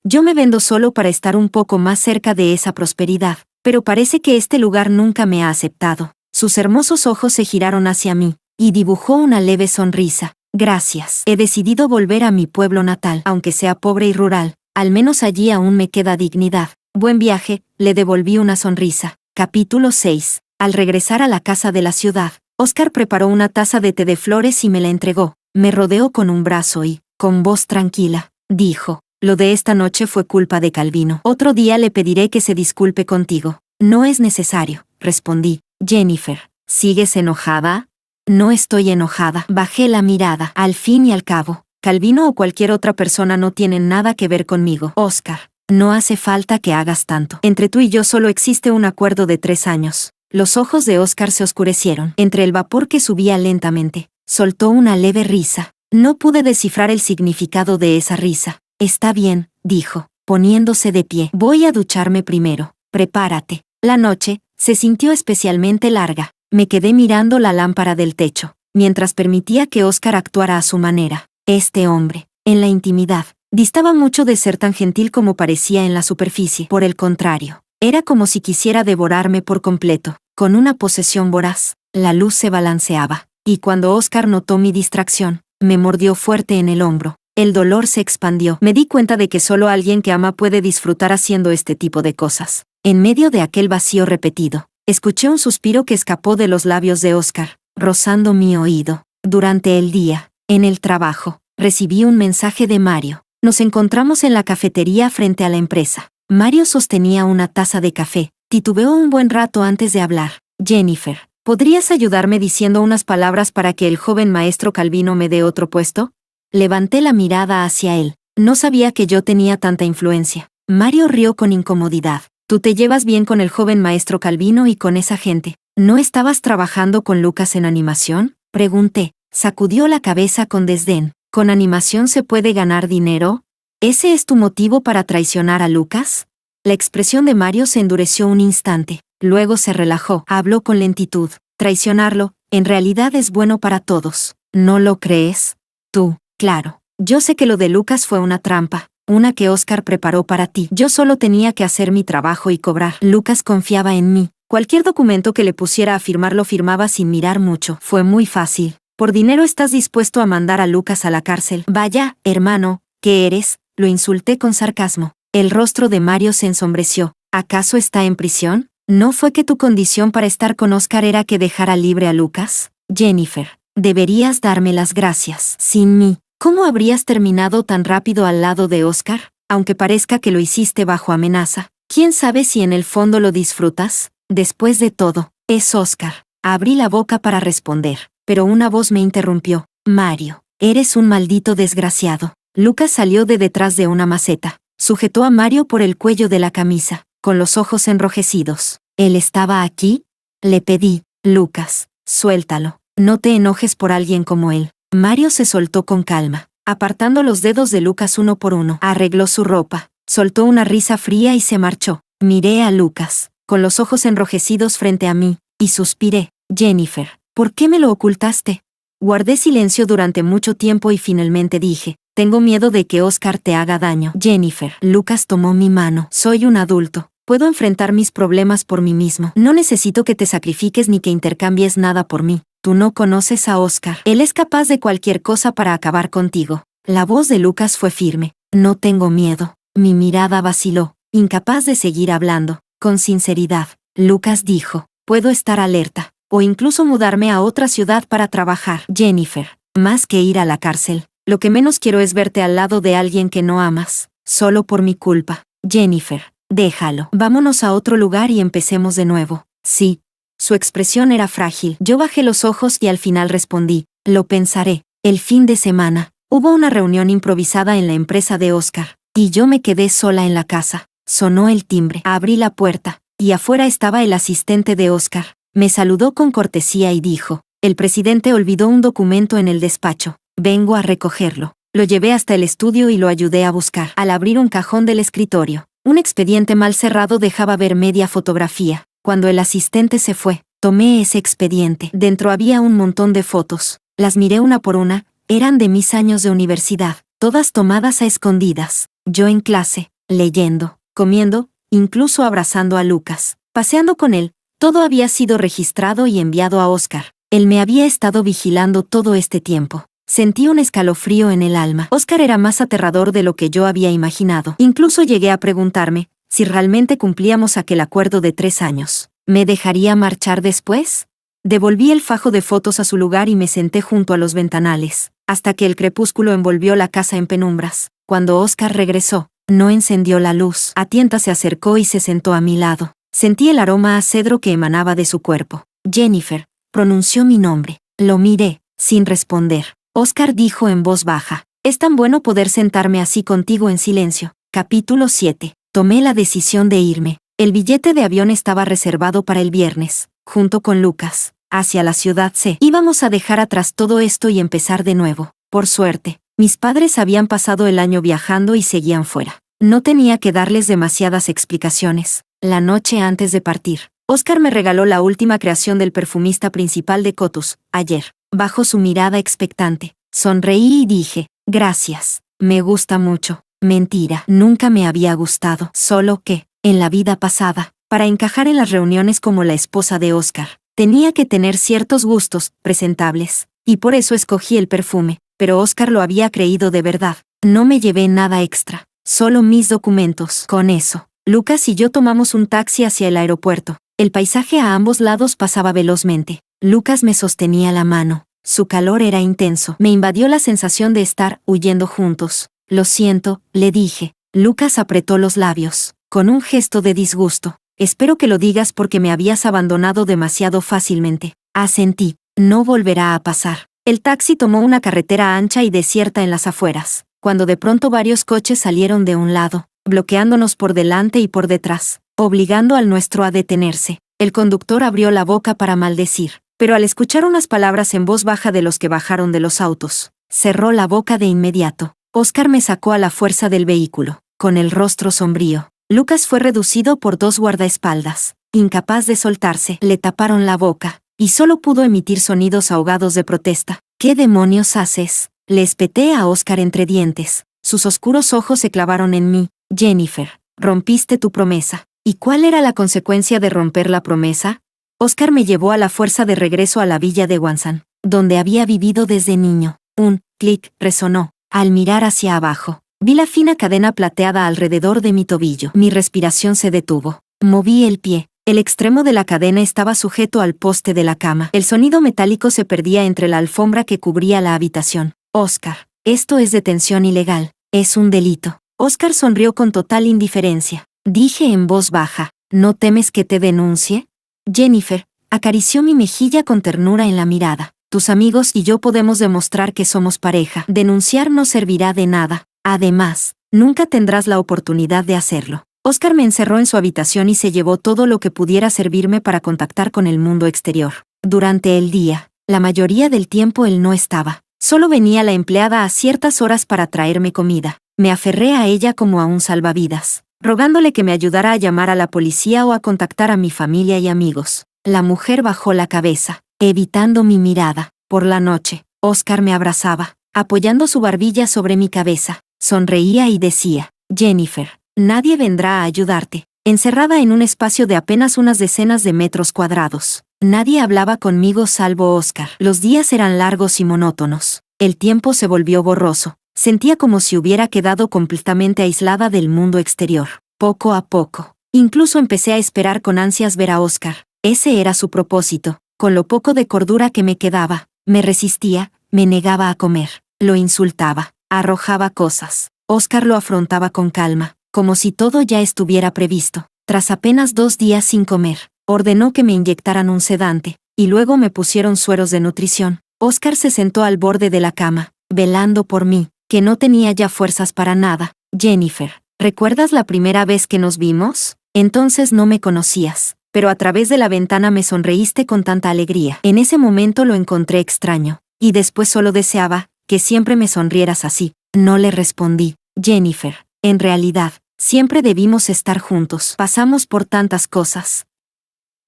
Yo me vendo solo para estar un poco más cerca de esa prosperidad, pero parece que este lugar nunca me ha aceptado. Sus hermosos ojos se giraron hacia mí, y dibujó una leve sonrisa. Gracias. He decidido volver a mi pueblo natal, aunque sea pobre y rural. Al menos allí aún me queda dignidad. Buen viaje, le devolví una sonrisa. Capítulo 6. Al regresar a la casa de la ciudad, Oscar preparó una taza de té de flores y me la entregó. Me rodeó con un brazo y, con voz tranquila, dijo: lo de esta noche fue culpa de Calvino. Otro día le pediré que se disculpe contigo. No es necesario, respondí. Jennifer, ¿sigues enojada? No estoy enojada. Bajé la mirada. Al fin y al cabo, Calvino o cualquier otra persona no tienen nada que ver conmigo. Oscar, no hace falta que hagas tanto. Entre tú y yo solo existe un acuerdo de 3 años. Los ojos de Oscar se oscurecieron. Entre el vapor que subía lentamente, soltó una leve risa. No pude descifrar el significado de esa risa. Está bien, dijo, poniéndose de pie. Voy a ducharme primero. Prepárate. La noche se sintió especialmente larga. Me quedé mirando la lámpara del techo, mientras permitía que Oscar actuara a su manera. Este hombre, en la intimidad, distaba mucho de ser tan gentil como parecía en la superficie. Por el contrario, era como si quisiera devorarme por completo, con una posesión voraz. La luz se balanceaba, y cuando Oscar notó mi distracción, me mordió fuerte en el hombro. El dolor se expandió. Me di cuenta de que solo alguien que ama puede disfrutar haciendo este tipo de cosas. En medio de aquel vacío repetido, escuché un suspiro que escapó de los labios de Oscar, rozando mi oído. Durante el día, en el trabajo, recibí un mensaje de Mario. Nos encontramos en la cafetería frente a la empresa. Mario sostenía una taza de café. Titubeó un buen rato antes de hablar. Jennifer, ¿podrías ayudarme diciendo unas palabras para que el joven maestro Calvino me dé otro puesto? Levanté la mirada hacia él. No sabía que yo tenía tanta influencia. Mario rió con incomodidad. Tú te llevas bien con el joven maestro Calvino y con esa gente. ¿No estabas trabajando con Lucas en animación? Pregunté. Sacudió la cabeza con desdén. ¿Con animación se puede ganar dinero? ¿Ese es tu motivo para traicionar a Lucas? La expresión de Mario se endureció un instante. Luego se relajó. Habló con lentitud. Traicionarlo, en realidad es bueno para todos. ¿No lo crees? Tú, claro. Yo sé que lo de Lucas fue una trampa. Una que Oscar preparó para ti. Yo solo tenía que hacer mi trabajo y cobrar. Lucas confiaba en mí. Cualquier documento que le pusiera a firmar lo firmaba sin mirar mucho. Fue muy fácil. Por dinero estás dispuesto a mandar a Lucas a la cárcel. Vaya, hermano, ¿qué eres? Lo insulté con sarcasmo. El rostro de Mario se ensombreció. ¿Acaso está en prisión? ¿No fue que tu condición para estar con Oscar era que dejara libre a Lucas? Jennifer, deberías darme las gracias. Sin mí, ¿cómo habrías terminado tan rápido al lado de Oscar? Aunque parezca que lo hiciste bajo amenaza. ¿Quién sabe si en el fondo lo disfrutas? Después de todo, es Oscar. Abrí la boca para responder, pero una voz me interrumpió. Mario, eres un maldito desgraciado. Lucas salió de detrás de una maceta. Sujetó a Mario por el cuello de la camisa, con los ojos enrojecidos. ¿Él estaba aquí? Le pedí. Lucas, suéltalo. No te enojes por alguien como él. Mario se soltó con calma, apartando los dedos de Lucas uno por uno. Arregló su ropa, soltó una risa fría y se marchó. Miré a Lucas, con los ojos enrojecidos frente a mí, y suspiré. Jennifer, ¿por qué me lo ocultaste? Guardé silencio durante mucho tiempo y finalmente dije, tengo miedo de que Oscar te haga daño. Jennifer, Lucas tomó mi mano. Soy un adulto. Puedo enfrentar mis problemas por mí mismo. No necesito que te sacrifiques ni que intercambies nada por mí. Tú no conoces a Oscar. Él es capaz de cualquier cosa para acabar contigo. La voz de Lucas fue firme. No tengo miedo. Mi mirada vaciló, incapaz de seguir hablando. Con sinceridad, Lucas dijo, puedo estar alerta, o incluso mudarme a otra ciudad para trabajar. Jennifer, más que ir a la cárcel, lo que menos quiero es verte al lado de alguien que no amas, solo por mi culpa. Jennifer, déjalo. Vámonos a otro lugar y empecemos de nuevo. Sí. Su expresión era frágil. Yo bajé los ojos y al final respondí, lo pensaré. El fin de semana, hubo una reunión improvisada en la empresa de Oscar, y yo me quedé sola en la casa. Sonó el timbre. Abrí la puerta, y afuera estaba el asistente de Oscar. Me saludó con cortesía y dijo, el presidente olvidó un documento en el despacho. Vengo a recogerlo. Lo llevé hasta el estudio y lo ayudé a buscar. Al abrir un cajón del escritorio, un expediente mal cerrado dejaba ver media fotografía. Cuando el asistente se fue, tomé ese expediente. Dentro había un montón de fotos. Las miré una por una, eran de mis años de universidad, todas tomadas a escondidas. Yo en clase, leyendo, comiendo, incluso abrazando a Lucas, paseando con él. Todo había sido registrado y enviado a Oscar. Él me había estado vigilando todo este tiempo. Sentí un escalofrío en el alma. Oscar era más aterrador de lo que yo había imaginado. Incluso llegué a preguntarme, si realmente cumplíamos aquel acuerdo de 3 años, ¿me dejaría marchar después? Devolví el fajo de fotos a su lugar y me senté junto a los ventanales, hasta que el crepúsculo envolvió la casa en penumbras. Cuando Oscar regresó, no encendió la luz. A tientas se acercó y se sentó a mi lado. Sentí el aroma a cedro que emanaba de su cuerpo. Jennifer, pronunció mi nombre. Lo miré, sin responder. Oscar dijo en voz baja, es tan bueno poder sentarme así contigo en silencio. Capítulo 7. Tomé la decisión de irme. El billete de avión estaba reservado para el viernes, junto con Lucas, hacia la ciudad C. Íbamos a dejar atrás todo esto y empezar de nuevo. Por suerte, mis padres habían pasado el año viajando y seguían fuera. No tenía que darles demasiadas explicaciones. La noche antes de partir, Oscar me regaló la última creación del perfumista principal de Cotus, ayer. Bajo su mirada expectante, sonreí y dije, gracias, me gusta mucho. Mentira, nunca me había gustado. Solo que, en la vida pasada, para encajar en las reuniones como la esposa de Oscar, tenía que tener ciertos gustos presentables, y por eso escogí el perfume, pero Oscar lo había creído de verdad. No me llevé nada extra, solo mis documentos. Con eso, Lucas y yo tomamos un taxi hacia el aeropuerto. El paisaje a ambos lados pasaba velozmente. Lucas me sostenía la mano. Su calor era intenso. Me invadió la sensación de estar huyendo juntos. Lo siento, le dije. Lucas apretó los labios, con un gesto de disgusto. Espero que lo digas porque me habías abandonado demasiado fácilmente. Asentí. No volverá a pasar. El taxi tomó una carretera ancha y desierta en las afueras, cuando de pronto varios coches salieron de un lado, bloqueándonos por delante y por detrás, obligando al nuestro a detenerse. El conductor abrió la boca para maldecir, pero al escuchar unas palabras en voz baja de los que bajaron de los autos, cerró la boca de inmediato. Oscar me sacó a la fuerza del vehículo, con el rostro sombrío. Lucas fue reducido por 2 guardaespaldas. Incapaz de soltarse, le taparon la boca, y solo pudo emitir sonidos ahogados de protesta. ¿Qué demonios haces? Le espeté a Oscar entre dientes. Sus oscuros ojos se clavaron en mí. Jennifer, rompiste tu promesa. ¿Y cuál era la consecuencia de romper la promesa? Oscar me llevó a la fuerza de regreso a la villa de Wansan, donde había vivido desde niño. Un clic resonó. Al mirar hacia abajo, vi la fina cadena plateada alrededor de mi tobillo. Mi respiración se detuvo. Moví el pie. El extremo de la cadena estaba sujeto al poste de la cama. El sonido metálico se perdía entre la alfombra que cubría la habitación. Oscar, esto es detención ilegal. Es un delito. Oscar sonrió con total indiferencia. Dije en voz baja, ¿no temes que te denuncie? Jennifer acarició mi mejilla con ternura en la mirada. Tus amigos y yo podemos demostrar que somos pareja. Denunciar no servirá de nada. Además, nunca tendrás la oportunidad de hacerlo. Oscar me encerró en su habitación y se llevó todo lo que pudiera servirme para contactar con el mundo exterior. Durante el día, la mayoría del tiempo él no estaba. Solo venía la empleada a ciertas horas para traerme comida. Me aferré a ella como a un salvavidas, rogándole que me ayudara a llamar a la policía o a contactar a mi familia y amigos. La mujer bajó la cabeza, evitando mi mirada. Por la noche, Oscar me abrazaba, apoyando su barbilla sobre mi cabeza. Sonreía y decía, Jennifer, nadie vendrá a ayudarte. Encerrada en un espacio de apenas unas decenas de metros cuadrados, nadie hablaba conmigo salvo Oscar. Los días eran largos y monótonos. El tiempo se volvió borroso. Sentía como si hubiera quedado completamente aislada del mundo exterior. Poco a poco, incluso empecé a esperar con ansias ver a Oscar. Ese era su propósito. Con lo poco de cordura que me quedaba, me resistía, me negaba a comer, lo insultaba, arrojaba cosas. Oscar lo afrontaba con calma, como si todo ya estuviera previsto. Tras apenas 2 días sin comer, ordenó que me inyectaran un sedante, y luego me pusieron sueros de nutrición. Oscar se sentó al borde de la cama, velando por mí, que no tenía ya fuerzas para nada. Jennifer, ¿recuerdas la primera vez que nos vimos? Entonces no me conocías, pero a través de la ventana me sonreíste con tanta alegría. En ese momento lo encontré extraño, y después solo deseaba que siempre me sonrieras así. No le respondí. Jennifer, en realidad, siempre debimos estar juntos. Pasamos por tantas cosas.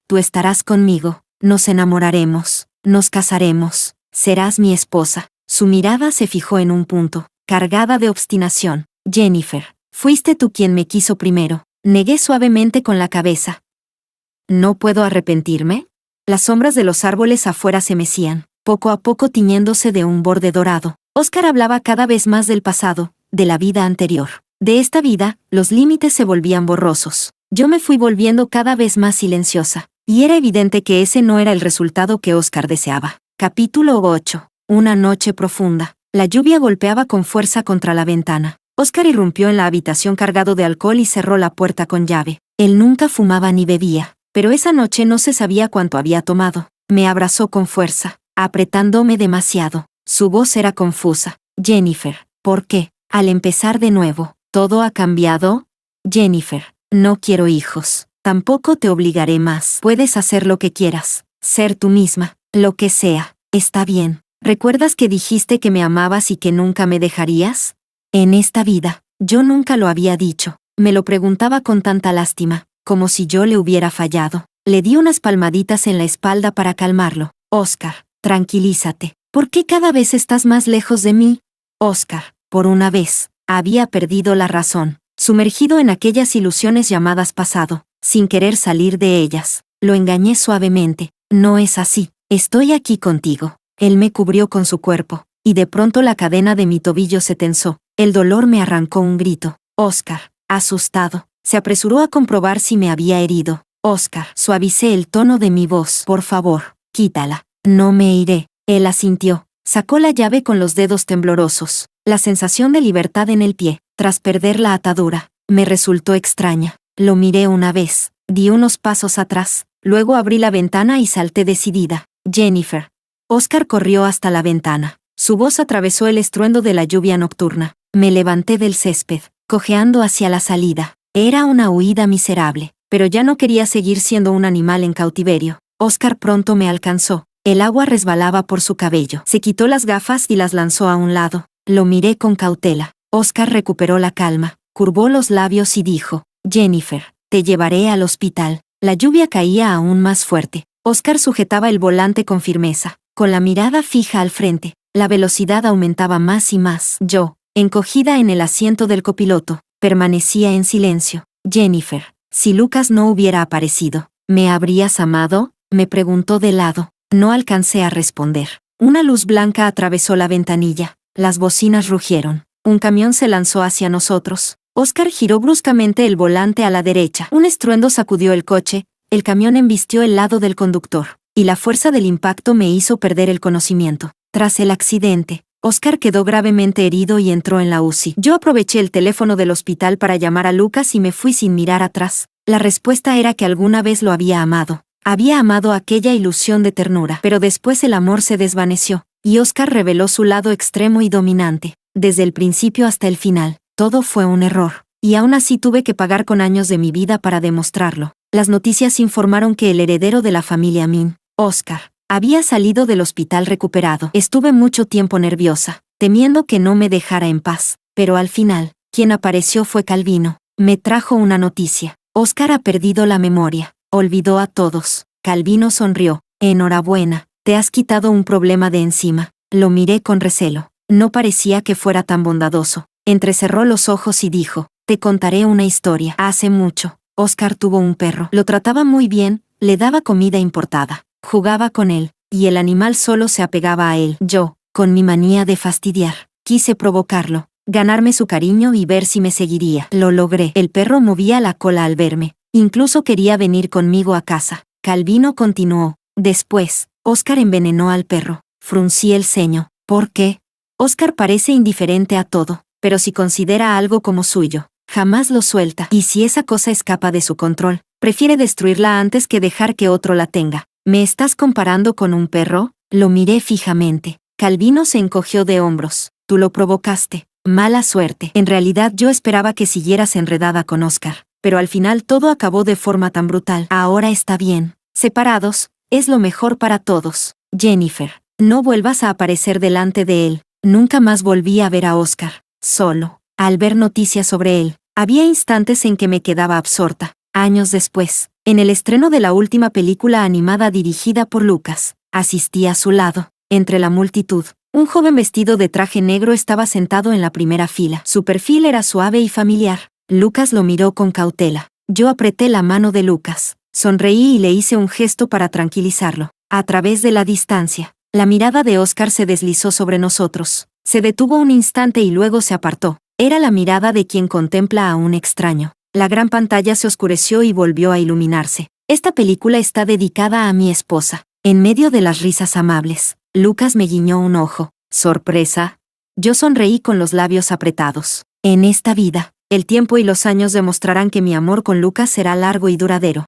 Tú estarás conmigo, nos enamoraremos, nos casaremos, serás mi esposa. Su mirada se fijó en un punto, cargada de obstinación. Jennifer, fuiste tú quien me quiso primero. Negué suavemente con la cabeza. ¿No puedo arrepentirme? Las sombras de los árboles afuera se mecían, poco a poco tiñéndose de un borde dorado. Oscar hablaba cada vez más del pasado, de la vida anterior. De esta vida, los límites se volvían borrosos. Yo me fui volviendo cada vez más silenciosa, y era evidente que ese no era el resultado que Oscar deseaba. Capítulo 8. Una noche profunda. La lluvia golpeaba con fuerza contra la ventana. Oscar irrumpió en la habitación cargado de alcohol y cerró la puerta con llave. Él nunca fumaba ni bebía, pero esa noche no se sabía cuánto había tomado. Me abrazó con fuerza, apretándome demasiado. Su voz era confusa. Jennifer, ¿por qué? Al empezar de nuevo, ¿todo ha cambiado? Jennifer, no quiero hijos. Tampoco te obligaré más. Puedes hacer lo que quieras. Ser tú misma. Lo que sea. Está bien. ¿Recuerdas que dijiste que me amabas y que nunca me dejarías? En esta vida, yo nunca lo había dicho. Me lo preguntaba con tanta lástima, como si yo le hubiera fallado. Le di unas palmaditas en la espalda para calmarlo. Oscar, tranquilízate. ¿Por qué cada vez estás más lejos de mí? Oscar, por una vez, había perdido la razón, sumergido en aquellas ilusiones llamadas pasado, sin querer salir de ellas. Lo engañé suavemente. No es así. Estoy aquí contigo. Él me cubrió con su cuerpo, y de pronto la cadena de mi tobillo se tensó. El dolor me arrancó un grito. Oscar, asustado, se apresuró a comprobar si me había herido. Oscar, suavicé el tono de mi voz. Por favor, quítala. No me iré. Él asintió. Sacó la llave con los dedos temblorosos. La sensación de libertad en el pie, tras perder la atadura, me resultó extraña. Lo miré una vez, di unos pasos atrás, luego abrí la ventana y salté decidida. Jennifer. Oscar corrió hasta la ventana. Su voz atravesó el estruendo de la lluvia nocturna. Me levanté del césped, cojeando hacia la salida. Era una huida miserable, pero ya no quería seguir siendo un animal en cautiverio. Oscar pronto me alcanzó. El agua resbalaba por su cabello. Se quitó las gafas y las lanzó a un lado. Lo miré con cautela. Oscar recuperó la calma, curvó los labios y dijo, Jennifer, te llevaré al hospital. La lluvia caía aún más fuerte. Oscar sujetaba el volante con firmeza, con la mirada fija al frente. La velocidad aumentaba más y más. Yo, encogida en el asiento del copiloto, permanecía en silencio. Jennifer, si Lucas no hubiera aparecido, ¿me habrías amado?, me preguntó de lado. No alcancé a responder. Una luz blanca atravesó la ventanilla. Las bocinas rugieron. Un camión se lanzó hacia nosotros. Oscar giró bruscamente el volante a la derecha. Un estruendo sacudió el coche. El camión embistió el lado del conductor, y la fuerza del impacto me hizo perder el conocimiento. Tras el accidente, Oscar quedó gravemente herido y entró en la UCI. Yo aproveché el teléfono del hospital para llamar a Lucas y me fui sin mirar atrás. La respuesta era que alguna vez lo había amado. Había amado aquella ilusión de ternura, pero después el amor se desvaneció, y Oscar reveló su lado extremo y dominante. Desde el principio hasta el final, todo fue un error, y aún así tuve que pagar con años de mi vida para demostrarlo. Las noticias informaron que el heredero de la familia Min, Oscar, había salido del hospital recuperado. Estuve mucho tiempo nerviosa, temiendo que no me dejara en paz, pero al final, quien apareció fue Calvino. Me trajo una noticia. Oscar ha perdido la memoria. Olvidó a todos. Calvino sonrió. Enhorabuena, te has quitado un problema de encima. Lo miré con recelo. No parecía que fuera tan bondadoso. Entrecerró los ojos y dijo, te contaré una historia. Hace mucho, Oscar tuvo un perro. Lo trataba muy bien, le daba comida importada. Jugaba con él, y el animal solo se apegaba a él. Yo, con mi manía de fastidiar, quise provocarlo, ganarme su cariño y ver si me seguiría. Lo logré. El perro movía la cola al verme. Incluso quería venir conmigo a casa. Calvino continuó. Después, Oscar envenenó al perro. Fruncí el ceño. ¿Por qué? Oscar parece indiferente a todo, pero si considera algo como suyo, jamás lo suelta. Y si esa cosa escapa de su control, prefiere destruirla antes que dejar que otro la tenga. ¿Me estás comparando con un perro? Lo miré fijamente. Calvino se encogió de hombros. Tú lo provocaste. Mala suerte. En realidad yo esperaba que siguieras enredada con Oscar. Pero al final todo acabó de forma tan brutal. Ahora está bien. Separados, es lo mejor para todos. Jennifer, no vuelvas a aparecer delante de él. Nunca más volví a ver a Oscar. Solo, al ver noticias sobre él, había instantes en que me quedaba absorta. Años después, en el estreno de la última película animada dirigida por Lucas, asistí a su lado. Entre la multitud, un joven vestido de traje negro estaba sentado en la primera fila. Su perfil era suave y familiar. Lucas lo miró con cautela. Yo apreté la mano de Lucas, sonreí y le hice un gesto para tranquilizarlo. A través de la distancia, la mirada de Oscar se deslizó sobre nosotros. Se detuvo un instante y luego se apartó. Era la mirada de quien contempla a un extraño. La gran pantalla se oscureció y volvió a iluminarse. Esta película está dedicada a mi esposa. En medio de las risas amables, Lucas me guiñó un ojo. ¿Sorpresa? Yo sonreí con los labios apretados. En esta vida, el tiempo y los años demostrarán que mi amor con Lucas será largo y duradero.